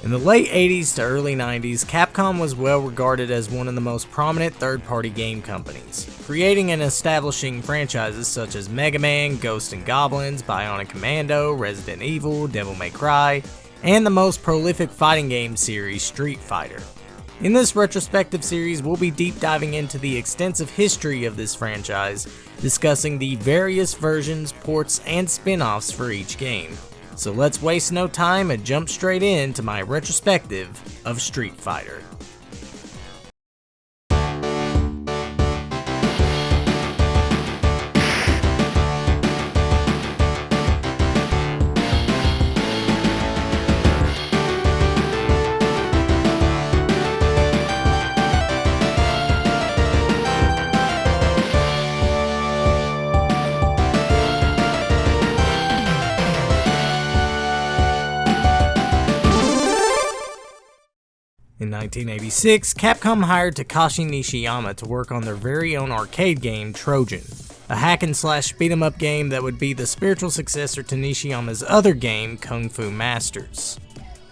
In the late 80s to early 90s, Capcom was well regarded as one of the most prominent third-party game companies, creating and establishing franchises such as Mega Man, Ghosts and Goblins, Bionic Commando, Resident Evil, Devil May Cry, and the most prolific fighting game series, Street Fighter. In this retrospective series, we'll be deep diving into the extensive history of this franchise, discussing the various versions, ports, and spin-offs for each game. So let's waste no time and jump straight into my retrospective of Street Fighter. In 1986, Capcom hired Takashi Nishiyama to work on their very own arcade game, Trojan, a hack-and-slash beat-em-up game that would be the spiritual successor to Nishiyama's other game, Kung Fu Masters.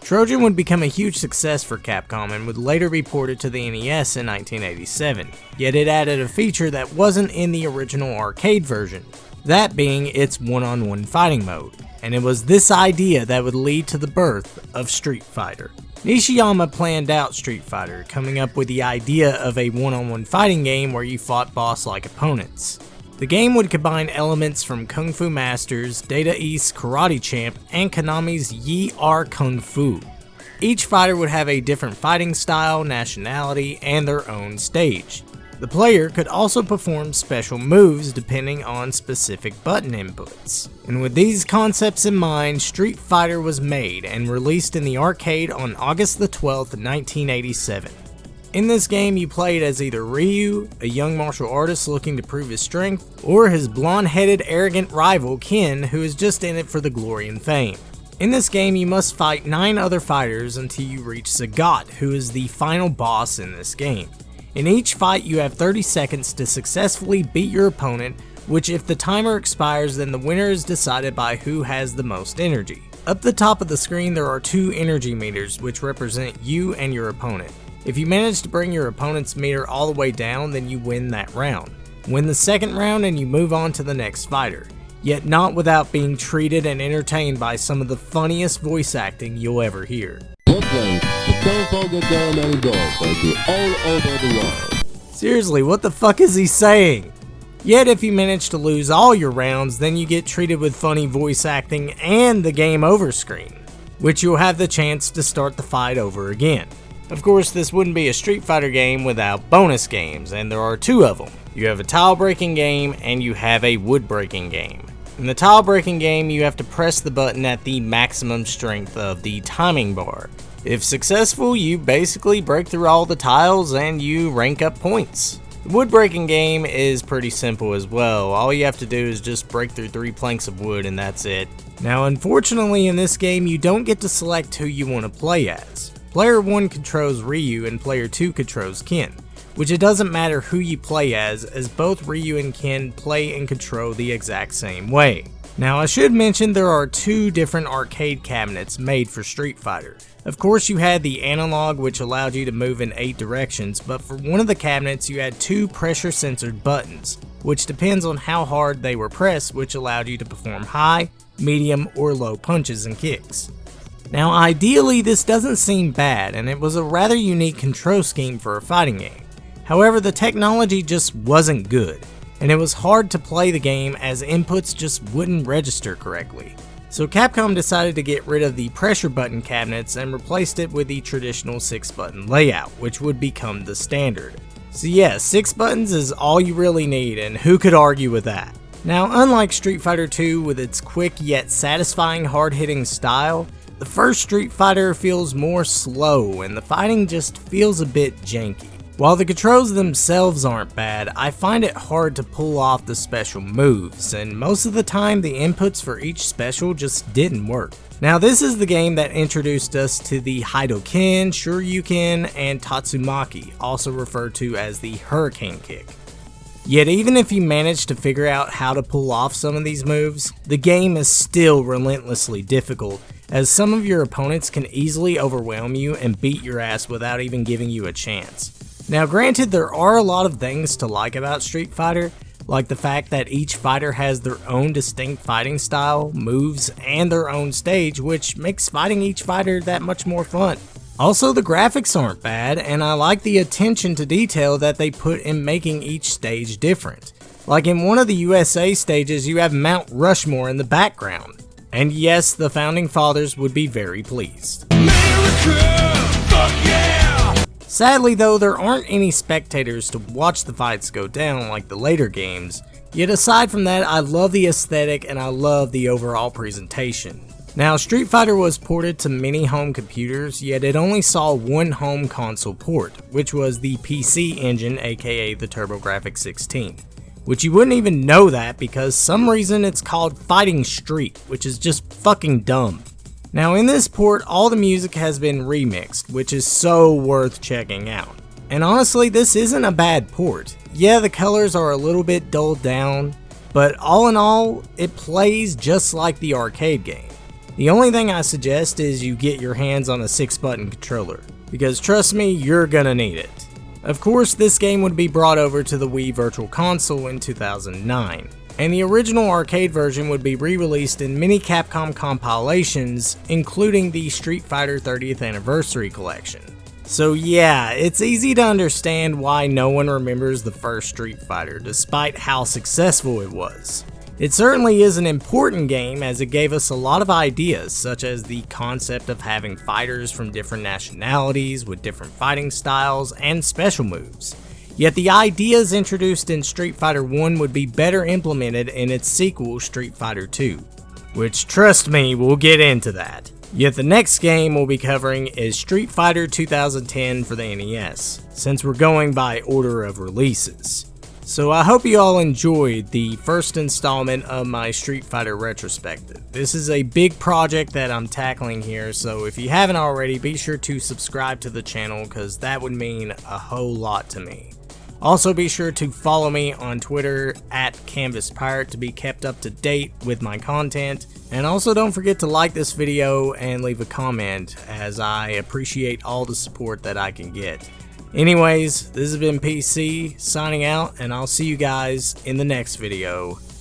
Trojan would become a huge success for Capcom and would later be ported to the NES in 1987, yet it added a feature that wasn't in the original arcade version, that being its one-on-one fighting mode, and it was this idea that would lead to the birth of Street Fighter. Nishiyama planned out Street Fighter, coming up with the idea of a one-on-one fighting game where you fought boss-like opponents. The game would combine elements from Kung Fu Masters, Data East's Karate Champ, and Konami's Yi Ar Kung Fu. Each fighter would have a different fighting style, nationality, and their own stage. The player could also perform special moves depending on specific button inputs. And with these concepts in mind, Street Fighter was made and released in the arcade on August the 12th, 1987. In this game, you played as either Ryu, a young martial artist looking to prove his strength, or his blonde-headed arrogant rival Ken, who is just in it for the glory and fame. In this game, you must fight 9 other fighters until you reach Sagat, who is the final boss in this game. In each fight, you have 30 seconds to successfully beat your opponent, which if the timer expires, then the winner is decided by who has the most energy. Up the top of the screen, there are 2 energy meters, which represent you and your opponent. If you manage to bring your opponent's meter all the way down, then you win that round. Win the second round and you move on to the next fighter, yet not without being treated and entertained by some of the funniest voice acting you'll ever hear. Brooklyn, the telephone get down and go, baby, all over the world. Seriously, what the fuck is he saying? Yet if you manage to lose all your rounds, then you get treated with funny voice acting and the game over screen, which you'll have the chance to start the fight over again. Of course, this wouldn't be a Street Fighter game without bonus games, and there are 2 of them. You have a tile breaking game and you have a wood breaking game. In the tile breaking game, you have to press the button at the maximum strength of the timing bar. If successful, you basically break through all the tiles and you rank up points. The wood breaking game is pretty simple as well. All you have to do is just break through 3 planks of wood and that's it. Now unfortunately in this game you don't get to select who you want to play as. Player 1 controls Ryu and player 2 controls Ken, which it doesn't matter who you play as both Ryu and Ken play and control the exact same way. Now I should mention there are 2 different arcade cabinets made for Street Fighter. Of course you had the analog which allowed you to move in 8 directions, but for one of the cabinets you had 2 pressure sensored buttons, which depends on how hard they were pressed, which allowed you to perform high, medium, or low punches and kicks. Now ideally this doesn't seem bad and it was a rather unique control scheme for a fighting game. However, the technology just wasn't good, and it was hard to play the game as inputs just wouldn't register correctly. So Capcom decided to get rid of the pressure button cabinets and replaced it with the traditional 6-button layout, which would become the standard. So yeah, 6 buttons is all you really need, and who could argue with that? Now unlike Street Fighter 2 with its quick yet satisfying hard-hitting style, the first Street Fighter feels more slow and the fighting just feels a bit janky. While the controls themselves aren't bad, I find it hard to pull off the special moves, and most of the time the inputs for each special just didn't work. Now this is the game that introduced us to the Hadoken, Shoryuken, and Tatsumaki, also referred to as the Hurricane Kick. Yet even if you manage to figure out how to pull off some of these moves, the game is still relentlessly difficult, as some of your opponents can easily overwhelm you and beat your ass without even giving you a chance. Now granted, there are a lot of things to like about Street Fighter, like the fact that each fighter has their own distinct fighting style, moves, and their own stage, which makes fighting each fighter that much more fun. Also, the graphics aren't bad, and I like the attention to detail that they put in making each stage different. Like in one of the USA stages, you have Mount Rushmore in the background. And yes, the Founding Fathers would be very pleased. America, fuck yeah! Sadly though, there aren't any spectators to watch the fights go down like the later games, yet aside from that, I love the aesthetic and I love the overall presentation. Now, Street Fighter was ported to many home computers, yet it only saw one home console port, which was the PC engine, aka the TurboGrafx16. Which you wouldn't even know that because some reason it's called Fighting Street, which is just fucking dumb. Now in this port, all the music has been remixed, which is so worth checking out. And honestly, this isn't a bad port. Yeah, the colors are a little bit dulled down, but all in all, it plays just like the arcade game. The only thing I suggest is you get your hands on a 6-button controller, because trust me, you're gonna need it. Of course, this game would be brought over to the Wii Virtual Console in 2009. And the original arcade version would be re-released in many Capcom compilations, including the Street Fighter 30th Anniversary Collection. So yeah, it's easy to understand why no one remembers the first Street Fighter, despite how successful it was. It certainly is an important game as it gave us a lot of ideas, such as the concept of having fighters from different nationalities with different fighting styles and special moves. Yet the ideas introduced in Street Fighter 1 would be better implemented in its sequel, Street Fighter 2. Which, trust me, we'll get into that. Yet the next game we'll be covering is Street Fighter 2010 for the NES, since we're going by order of releases. So I hope you all enjoyed the first installment of my Street Fighter Retrospective. This is a big project that I'm tackling here, so if you haven't already, be sure to subscribe to the channel because that would mean a whole lot to me. Also be sure to follow me on Twitter @CanvasPirate to be kept up to date with my content. And also don't forget to like this video and leave a comment as I appreciate all the support that I can get. Anyways, this has been PC signing out and I'll see you guys in the next video.